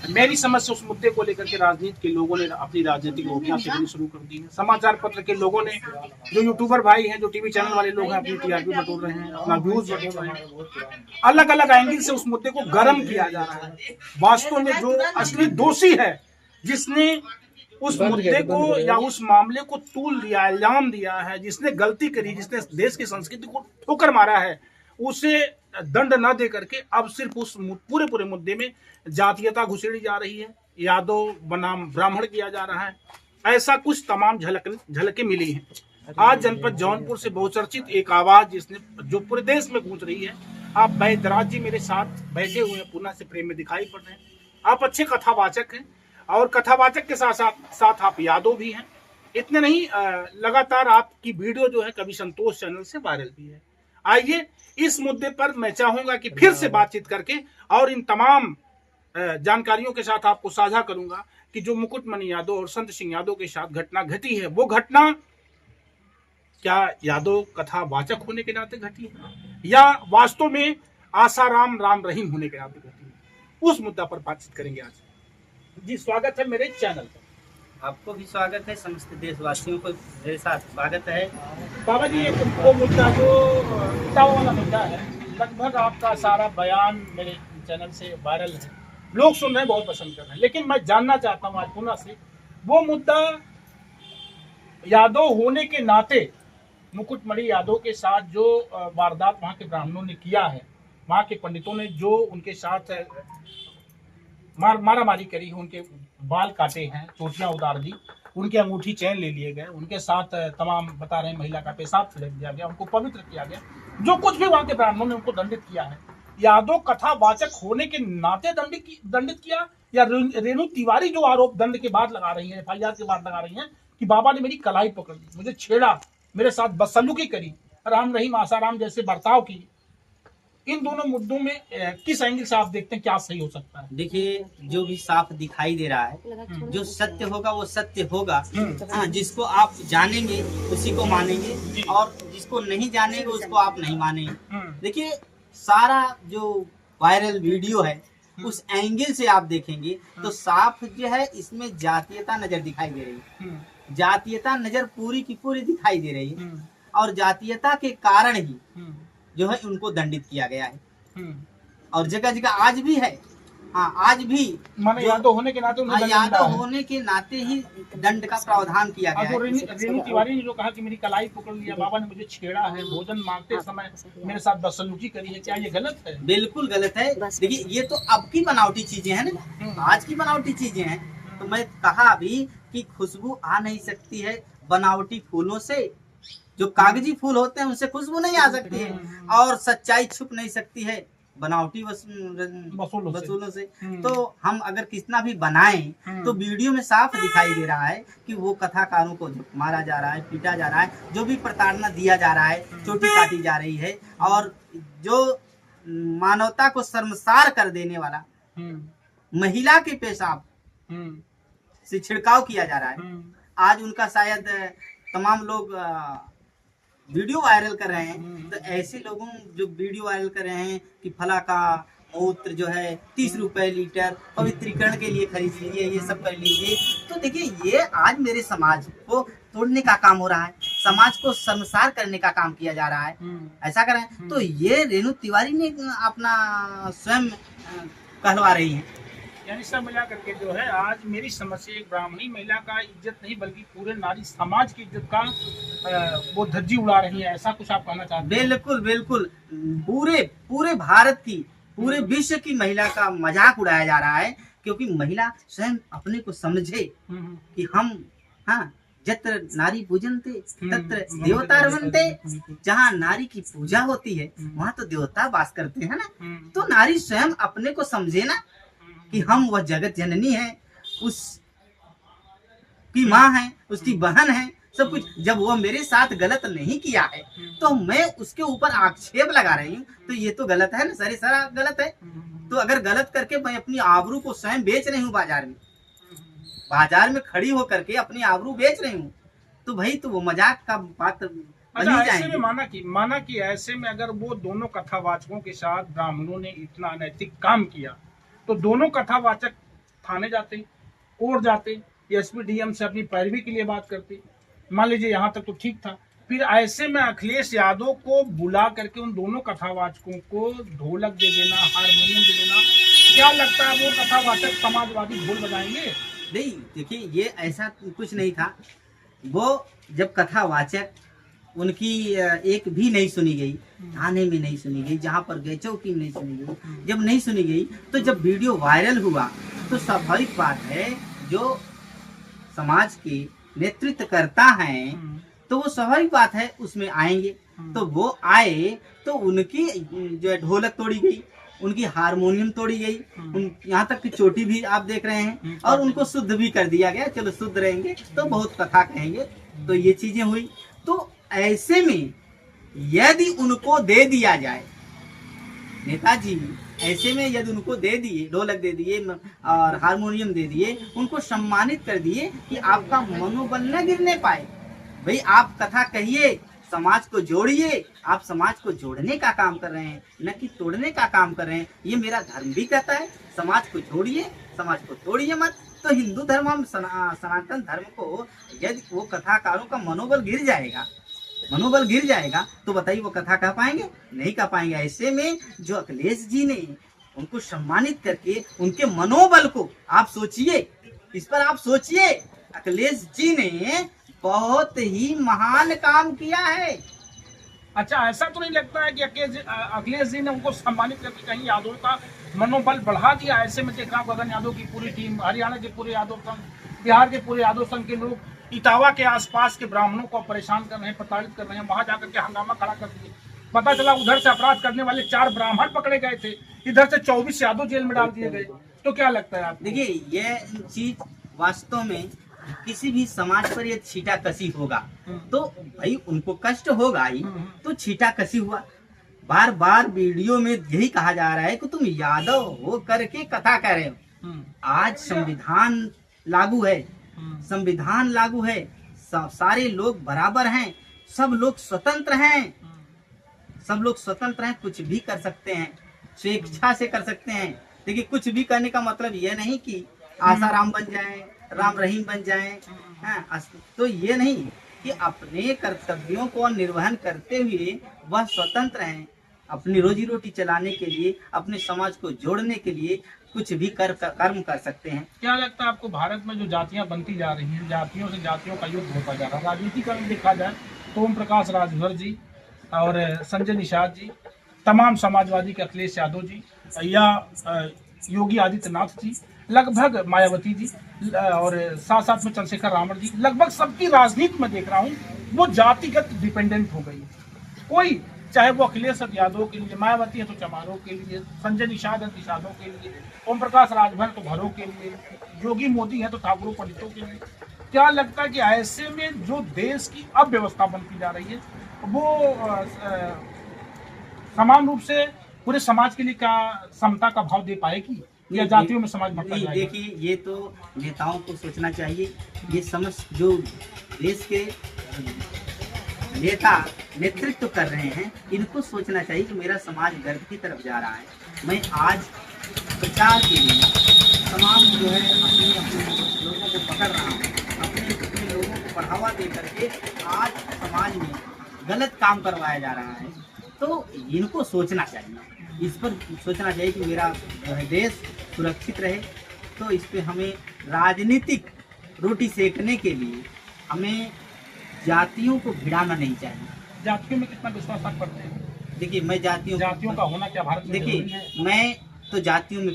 मेरी समझ से उस मुद्दे को लेकर के राजनीति के लोगों ने अपनी राजनीतिक रोटियां सेकनी शुरू कर दी है। समाचार पत्र के लोगों ने, जो यूट्यूबर भाई हैं, जो टीवी चैनल वाले लोग हैं, अपनी टीआरपी बटोर रहे हैं, अपना व्यूज बटोर रहे हैं। अलग अलग एंगल से उस मुद्दे को गर्म किया जा रहा है। वास्तव में जो असली दोषी है, जिसने उस मुद्दे को या उस मामले को तूल दिया, इल्जाम दिया है, जिसने गलती करी, जिसने देश की संस्कृति को ठोकर मारा है, उसे दंड न दे करके अब सिर्फ उस पूरे मुद्दे में जातीयता घुसेड़ी जा रही है, यादव बनाम ब्राह्मण किया जा रहा है। ऐसा कुछ तमाम झलकें मिली हैं। आज जनपद जौनपुर से बहुचर्चित एक आवाज जिसने जो पूरे देश में गूंज रही है। आप बैदराज जी मेरे साथ बैठे हुए हैं, पूना से प्रेम में दिखाई पड़ रहे हैं। आप अच्छे कथावाचक हैं और कथावाचक के साथ साथ आप यादव भी हैं। इतने नहीं, लगातार आपकी वीडियो जो है कभी संतोष चैनल से वायरल भी है। आइए इस मुद्दे पर मैं चाहूंगा कि फिर से बातचीत करके और इन तमाम जानकारियों के साथ आपको साझा करूंगा कि जो मुकुटमणि यादव और संत सिंह यादव के साथ घटना घटी है, वो घटना क्या यादव कथावाचक होने के नाते घटी है या वास्तव में आसाराम राम रहीम होने के नाते घटी है, उस मुद्दा पर बातचीत करेंगे आज। जी स्वागत है मेरे चैनल पर। आपको भी स्वागत है, समस्त देशवासियों को मेरे साथ स्वागत है। बाबा जी, एक वो मुद्दा जो इटावा वाला मुद्दा है, लगभग आपका सारा बयान मेरे चैनल से वायरल है, लोग सुन रहे हैं, बहुत पसंद कर रहे हैं। लेकिन मैं जानना चाहता हूँ आज पुनः से, वो मुद्दा यादव होने के नाते मुकुटमणि यादव के साथ जो वारदात वहाँ के ब्राह्मणों ने किया है, वहाँ के पंडितों ने जो उनके साथ मारामारी करी, उनके बाल काटे हैं, चोटियां उतार दी, उनके अंगूठी चैन ले लिए गए, उनके साथ तमाम बता रहे हैं महिला का पेशाब छिड़क दिया गया, उनको पवित्र किया गया, जो कुछ भी वहां के ब्राह्मणों ने उनको दंडित किया है, यादव कथावाचक होने के नाते दंडित किया या रेणु तिवारी जो आरोप दंड के बाद लगा रही है, FIR के बाद लगा रही है कि बाबा ने मेरी कलाई पकड़ ली, मुझे छेड़ा, मेरे साथ बदसलूकी करी, राम रहीम आसाराम जैसे बर्ताव की। इन दोनों मुद्दों में किस एंगल से आप देखते हैं क्या सही हो सकता है? देखिए, जो भी साफ दिखाई दे रहा है, जो सत्य होगा वो सत्य होगा। हाँ, जिसको आप जानेंगे उसी को मानेंगे और जिसको नहीं जानेंगे उसको आप नहीं मानेंगे। देखिए, सारा जो वायरल वीडियो है उस एंगल से आप देखेंगे तो साफ जो है इसमें जातीयता नजर दिखाई दे रही है। जातीयता नजर पूरी की पूरी दिखाई दे रही है और जातीयता के कारण ही जो है उनको दंडित किया गया है और जगह जगह आज भी है। हाँ, आज भी यादव होने के नाते यादव होने के नाते ही दंड का प्रावधान किया गया है। रेणु तिवारी ने जो कहा कि मेरी कलाई पकड़ लिया, बाबा ने मुझे छेड़ा है, भोजन मांगते समय मेरे साथ बदसलूकी करी है, क्या ये गलत है? बिल्कुल गलत है। देखिए, ये तो अब की बनावटी चीजें हैं ना, आज की बनावटी चीजें हैं। तो मैं कहा अभी कि खुशबू आ नहीं सकती है बनावटी फूलों से, जो कागजी फूल होते हैं उनसे खुशबू नहीं आ सकती है और सच्चाई छुप नहीं सकती है बनावटी वसूलों से। तो हम अगर कितना भी बनाएं तो वीडियो में साफ दिखाई दे रहा है कि वो कथाकारों को मारा जा रहा है, पीटा जा रहा है, जो भी प्रताड़ना दिया जा रहा है, चोटी काटी जा रही है और जो मानवता को शर्मसार कर देने वाला महिला के पेशाब से छिड़काव किया जा रहा है। आज उनका शायद तमाम लोग वीडियो वायरल कर रहे हैं, तो ऐसे लोगों जो वीडियो वायरल कर रहे हैं कि फला का मूत्र जो है 30 रुपए लीटर पवित्रीकरण के लिए खरीद लीजिए, ये सब कर लीजिए। तो देखिए, ये आज मेरे समाज को तोड़ने का काम हो रहा है, समाज को शर्मसार करने का काम किया जा रहा है। ऐसा कर रहे हैं तो ये रेणु तिवारी ने अपना स्वयं कहलवा रही है। यानी सब मिला करके जो है आज मेरी समझ से एक ब्राह्मणी महिला का इज्जत नहीं बल्कि पूरे नारी समाज की इज्जत का वो धज्जी उड़ा रही है, ऐसा कुछ आप कहना चाहते हैं? बिल्कुल बिल्कुल, पूरे भारत की, पूरे विश्व की महिला का मजाक उड़ाया जा रहा है, क्योंकि महिला स्वयं अपने को समझे कि हम, हाँ, जत्र नारी पूजनते तत्र देवता रमन्ते। जहाँ नारी की पूजा होती है वहाँ तो देवता वास करते हैं ना। तो नारी स्वयं अपने को समझे ना कि हम वह जगत जननी है, उसकी माँ है, उसकी बहन है, सब कुछ। जब वो मेरे साथ गलत नहीं किया है तो मैं उसके ऊपर आक्षेप लगा रही हूँ, तो ये तो गलत है ना, सारी सारा गलत है। तो अगर गलत करके मैं अपनी आबरू को स्वयं बेच रही हूँ, बाजार में खड़ी होकर के अपनी आबरू बेच रही हूँ, तो भाई तो वो मजाक का पात्र ऐसे में माना कि ऐसे में अगर वो दोनों कथावाचकों के साथ ब्राह्मणों ने इतना अनैतिक काम किया तो दोनों कथावाचक थाने जाते, कोर्ट जाते, एसपी डीएम से अपनी पैरवी के लिए बात करते। मान लीजिए यहाँ तक तो ठीक था। फिर ऐसे में अखिलेश यादव को बुला करके उन दोनों कथावाचकों को ढोलक दे देना, हारमोनियम दे देना, क्या लगता है वो कथावाचक समाजवादी ढोल बजाएंगे? नहीं, देखिए ये ऐसा कुछ नहीं था। वो जब कथावाचक उनकी एक भी नहीं सुनी गई, थाने में नहीं सुनी गई, जहाँ पर गए चौकी में नहीं सुनी गई, जब नहीं सुनी गई तो जब वीडियो वायरल हुआ तो स्वाभाविक बात है जो समाज के नेतृत्व करता है तो वो स्वाभाविक बात है उसमें आएंगे। तो वो आए तो उनकी जो है ढोलक तोड़ी गई, उनकी हारमोनियम तोड़ी गई, यहाँ तक कि चोटी भी आप देख रहे हैं, और उनको शुद्ध भी कर दिया गया। चलो शुद्ध रहेंगे तो बहुत कथा कहेंगे, तो ये चीजें हुई। तो ऐसे में यदि उनको दे दिया जाए, नेताजी ऐसे में यदि उनको दे दिए, ढोलक दे दिए और हारमोनियम दे दिए, उनको सम्मानित कर दिए कि आपका मनोबल न गिरने पाए। भाई आप कथा कहिए, समाज को जोड़िए, आप समाज को जोड़ने का काम कर रहे हैं, न कि तोड़ने का काम कर रहे हैं। ये मेरा धर्म भी कहता है, समाज को जोड़िए, समाज को तोड़िए मत। तो हिंदू धर्म, सनातन धर्म को यदि वो कथाकारों का मनोबल गिर जाएगा तो बताइए वो कथा कह पाएंगे? नहीं कह पाएंगे। ऐसे में जो अखिलेश जी ने उनको सम्मानित करके उनके मनोबल को आप सोचिए, इस पर आप सोचिए। अखिलेश जी ने बहुत ही महान काम किया है। अच्छा, ऐसा तो नहीं लगता है कि अखिलेश जी ने उनको सम्मानित करके कहीं यादव का मनोबल बढ़ा दिया? ऐसे में देख रहा हूँ गगन यादव की पूरी टीम, हरियाणा के पूरे यादव संघ, बिहार के पूरे यादव संघ के लोग इटावा के आसपास के ब्राह्मणों को परेशान कर रहे हैं, प्रताड़ित कर रहे हैं। वहां जाकर के हंगामा खड़ा कर दिए। पता चला उधर से अपराध करने वाले 4 ब्राह्मण पकड़े गए थे, इधर से 24 यादव जेल में डाल दिए गए। तो क्या लगता है आप? देखिए ये चीज वास्तव में किसी भी समाज पर ये छीटा कसी होगा तो भाई उनको कष्ट होगा ही, तो छीटा कसी हुआ। बार बार वीडियो में यही कहा जा रहा है कि तुम यादव हो करके कथा कह रहे हो। आज संविधान लागू है, संविधान लागू है, सारे लोग बराबर हैं, सब लोग स्वतंत्र हैं, सब लोग स्वतंत्र हैं, कुछ भी कर सकते हैं, स्वेच्छा से कर सकते हैं। देखिए कुछ भी करने का मतलब ये नहीं कि आसाराम बन जाए, राम रहीम बन जाए, तो ये नहीं कि अपने कर्तव्यों को निर्वहन करते हुए वह स्वतंत्र हैं, अपनी रोजी रोटी चलाने के लिए, अपने समाज को जोड़ने के लिए कुछ भी कर्म कर सकते हैं। क्या लगता है आपको भारत में जो जातियां बनती जा रही हैं, जातियों से जातियों का युद्ध होता जा रहा है, राजनीतिकरण देखा जाए तो ओम प्रकाश राजभर जी और संजय निषाद जी, तमाम समाजवादी के अखिलेश यादव जी या योगी आदित्यनाथ जी, लगभग मायावती जी और साथ साथ में चंद्रशेखर रावण जी, लगभग सबकी राजनीति में देख रहा हूँ वो जातिगत डिपेंडेंट हो गई है। कोई चाहे वो अखिलेश यादव के लिए, मायावती है तो चमारों के लिए, संजय निषाद है निषादों के लिए, ओम प्रकाश राजभर तो घरों के लिए, योगी मोदी है तो ठाकुरों पंडितों के लिए। क्या लगता है कि ऐसे में जो देश की अव्यवस्था बनती जा रही है वो समान रूप से पूरे समाज के लिए क्या समता का भाव दे पाएगी या जातियों में समाज बंटता जाएगा? देखिए ये तो नेताओं को सोचना चाहिए, ये समझ जो देश के नेता नेतृत्व कर रहे हैं इनको सोचना चाहिए कि मेरा समाज गर्व की तरफ जा रहा है। मैं आज प्रचार के लिए तमाम जो है अपने लोगों को पकड़ रहा हूँ, अपने लोगों को बढ़ावा दे करके आज समाज में गलत काम करवाया जा रहा है। तो इनको सोचना चाहिए, इस पर सोचना चाहिए कि मेरा जो है देश सुरक्षित रहे। तो इस पे हमें राजनीतिक रोटी सेकने के लिए हमें जातियों को भिड़ाना नहीं चाहिए। जातियों में कितना विश्वास आप करते हैं? देखिए मैं जातियों का होना क्या भारत में? देखिए मैं तो जातियों में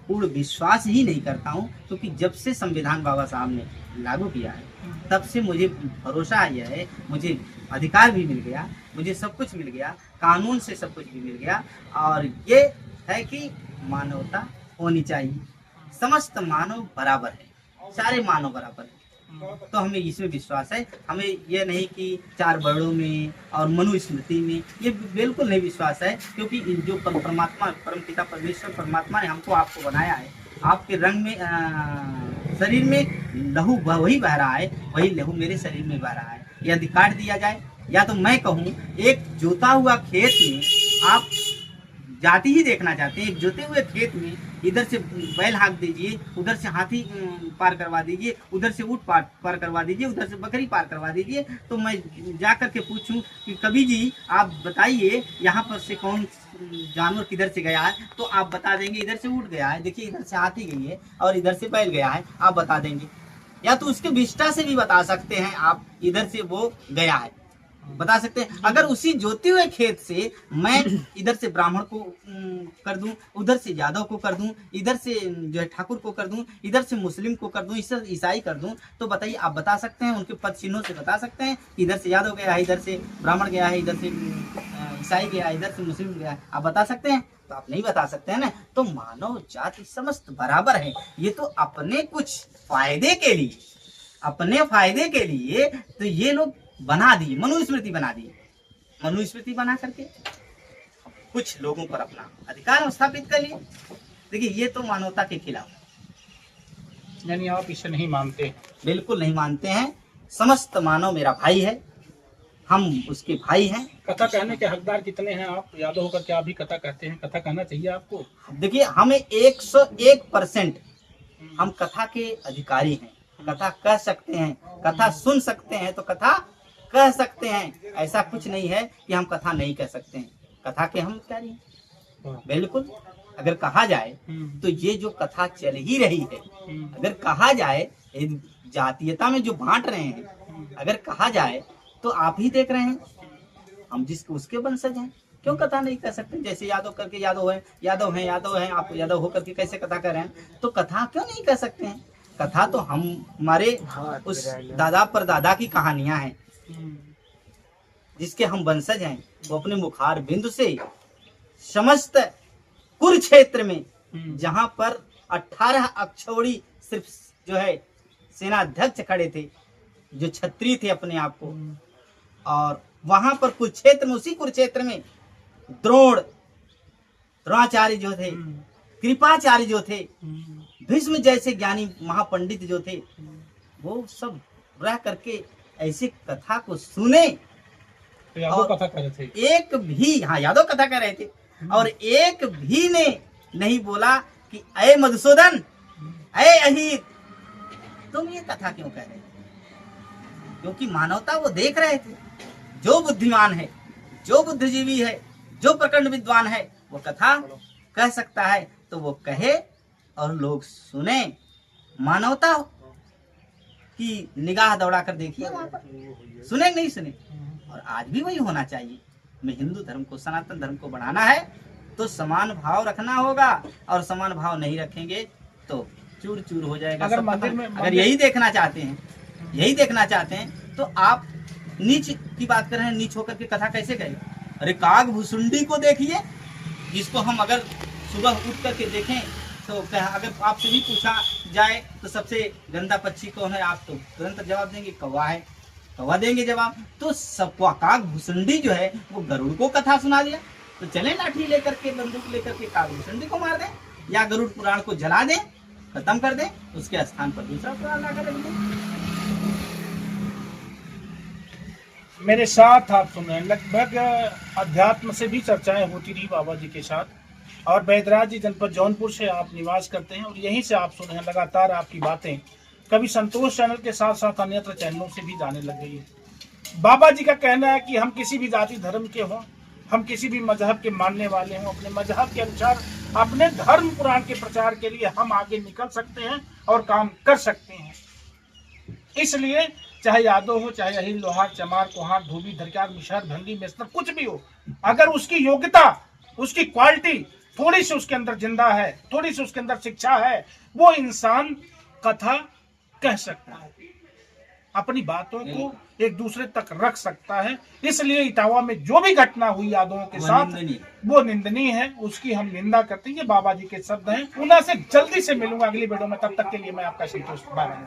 पूर्ण विश्वास ही नहीं करता हूँ, क्योंकि जब से संविधान बाबा साहब ने लागू किया है तब से मुझे भरोसा आया है, मुझे अधिकार भी मिल गया, मुझे सब कुछ मिल गया, कानून से सब कुछ भी मिल गया। और ये है कि मानवता होनी चाहिए, समस्त मानव बराबर है, सारे मानव बराबर है। तो हमें इसमें विश्वास है। हमें यह नहीं कि 4 वर्णों में और मनुस्मृति में, ये बिल्कुल नहीं विश्वास है, क्योंकि जो परमात्मा, परमपिता परमेश्वर परमात्मा ने हमको आपको बनाया है, आपके रंग में शरीर में लहू वही बह रहा है, वही लहू मेरे शरीर में बह रहा है। ये अधिकार दिया जाए, या तो मैं कहूँ एक जोता हुआ खेत में आप जाति ही देखना चाहते हैं, एक जोते हुए खेत में इधर से बैल हाँक दीजिए, उधर से हाथी पार करवा दीजिए, उधर से ऊँट पार करवा दीजिए, उधर से बकरी पार करवा दीजिए, तो मैं जा कर के पूछूं कि कवि जी आप बताइए यहाँ पर से कौन जानवर किधर से गया है, तो आप बता देंगे इधर से ऊँट गया है, देखिए इधर से हाथी गई है और इधर से बैल गया है, आप बता देंगे। या तो उसके विष्ठा से भी बता सकते हैं आप, इधर से वो गया है बता सकते हैं। अगर उसी जोते हुए खेत से मैं इधर से ब्राह्मण को कर दूं, उधर से यादव को कर दूं, इधर से जो है ठाकुर को कर दूं, इधर से मुस्लिम को कर दूं, इधर ईसाई कर दूं, तो बताइए आप बता सकते हैं, उनके पद चिन्हों से बता सकते हैं कि इधर से यादव गया है, इधर से ब्राह्मण गया है, इधर से ईसाई गया है, इधर से मुस्लिम गया है, आप बता सकते हैं? तो आप नहीं बता सकते हैं ना। तो मानव जाति समस्त बराबर है। ये तो अपने कुछ फायदे के लिए, अपने फायदे के लिए तो ये लोग बना दी, मनुस्मृति बना दी। मनुस्मृति बना करके कुछ लोगों पर अपना अधिकार स्थापित कर लिए। देखिए ये तो मानवता के खिलाफ। यानी आप इसे नहीं मानते? बिल्कुल नहीं मानते हैं। समस्त मानव मेरा भाई है, हम उसके भाई हैं। कथा कहने के हकदार कितने हैं आप? यादव होकर क्या अभी कथा कहते हैं? कथा कहना चाहिए आपको? देखिए हमें 101% हम कथा के अधिकारी हैं। कथा कह सकते हैं, कथा सुन सकते हैं तो कथा कह सकते हैं। ऐसा कुछ नहीं है कि हम कथा नहीं कह सकते हैं। कथा के हम क्या नहीं, बिल्कुल। अगर कहा जाए तो ये जो कथा चल ही रही है, अगर कहा जाए जातीयता में जो बांट रहे हैं, अगर कहा जाए तो आप ही देख रहे हैं, हम जिसके उसके वंशज हैं, क्यों कथा नहीं कर सकते? जैसे यादव करके यादव है, यादव हैं, यादव हैं, आप यादव होकर के कैसे कथा कर रहे हैं? तो कथा क्यों नहीं कर सकते हैं? कथा तो हम हमारे उस दादा पर दादा की कहानियां हैं, जिसके हम वंशज हैं। वो अपने मुखार बिंदु से समस्त कुरुक्षेत्र में, जहां पर 18 अक्षौड़ी सिर्फ जो है सेनाध्यक्ष खड़े थे, जो क्षत्रिय थे अपने आप को, और वहां पर कुरुक्षेत्र में, उसी कुरुक्षेत्र में द्रोणाचार्य जो थे, कृपाचार्य जो थे, भीष्म जैसे ज्ञानी महापंडित जो थे, वो सब रह करके ऐसे कथा को सुने। तो यादव कथा कर रहे थे? एक भी, हाँ यादव कथा कर रहे थे, और एक भी ने नहीं बोला कि अय मधुसूदन, अय अहित, तुम ये कथा क्यों कह रहे थे? क्योंकि मानवता वो देख रहे थे। जो बुद्धिमान है, जो बुद्धिजीवी है, जो प्रखंड विद्वान है, वो कथा कह सकता है तो वो कहे और लोग सुने। मानवता की निगाह दौड़ा कर देखिए, वहां पर सुने नहीं सुने। और आज भी वही होना चाहिए। हमें हिंदू धर्म को, सनातन धर्म को बढ़ाना है तो समान भाव रखना होगा, और समान भाव नहीं रखेंगे तो चूर चूर हो जाएगा। अगर यही देखना चाहते हैं, यही देखना चाहते हैं, तो आप नीच की बात कर रहे हैं, नीच होकर के कथा कैसे करें? अरे काग भुसुंडी को देखिए, जिसको हम अगर सुबह उठ करके देखें तो अगर आपसे भी पूछा जाए तो सबसे गंदा पक्षी कौन है, आप तो तुरंत जवाब देंगे कौवा है, कौवा देंगे जवाब। तो सब काग भुसुंडी जो है वो गरुड़ को कथा सुना दिया। तो चले लाठी लेकर के, बंदूक लेकर के काग भुसुंडी को मार दें, या गरुड़ पुराण को जला दें, खत्म कर दें, उसके स्थान पर दूसरा पुराण लाकर रख दें। मेरे साथ आप सुन रहे हैं, लगभग अध्यात्म से भी चर्चाएं होती रही बाबा जी के साथ, और बैदराज जी जनपद जौनपुर से आप निवास करते हैं, और यहीं से आप सुन रहे हैं लगातार आपकी बातें कभी संतोष चैनल के साथ साथ अन्यत्र चैनलों से भी जाने लग गई है। बाबा जी का कहना है कि हम किसी भी जाति धर्म के हों, हम किसी भी मजहब के मानने वाले हों, अपने मजहब के अनुसार अपने धर्म पुराण के प्रचार के लिए हम आगे निकल सकते हैं और काम कर सकते हैं। इसलिए चाहे यादव हो, चाहे अहिर, लोहार, चमार, कुहार, धोबी, धरकार, मिशर, भंगी, मेस्तर, कुछ भी हो, अगर उसकी योग्यता, उसकी क्वालिटी थोड़ी सी उसके अंदर जिंदा है, थोड़ी सी उसके अंदर शिक्षा है, वो इंसान कथा कह सकता है, अपनी बातों को एक दूसरे तक रख सकता है। इसलिए इटावा में जो भी घटना हुई यादवों के साथ, वो निंदनीय है, उसकी हम निंदा करते हैं। ये बाबा जी के शब्द हैं। उन्हें से जल्दी से मिलूंगा अगली वीडियो में, तब तक के लिए मैं आपका संतोष। बाय।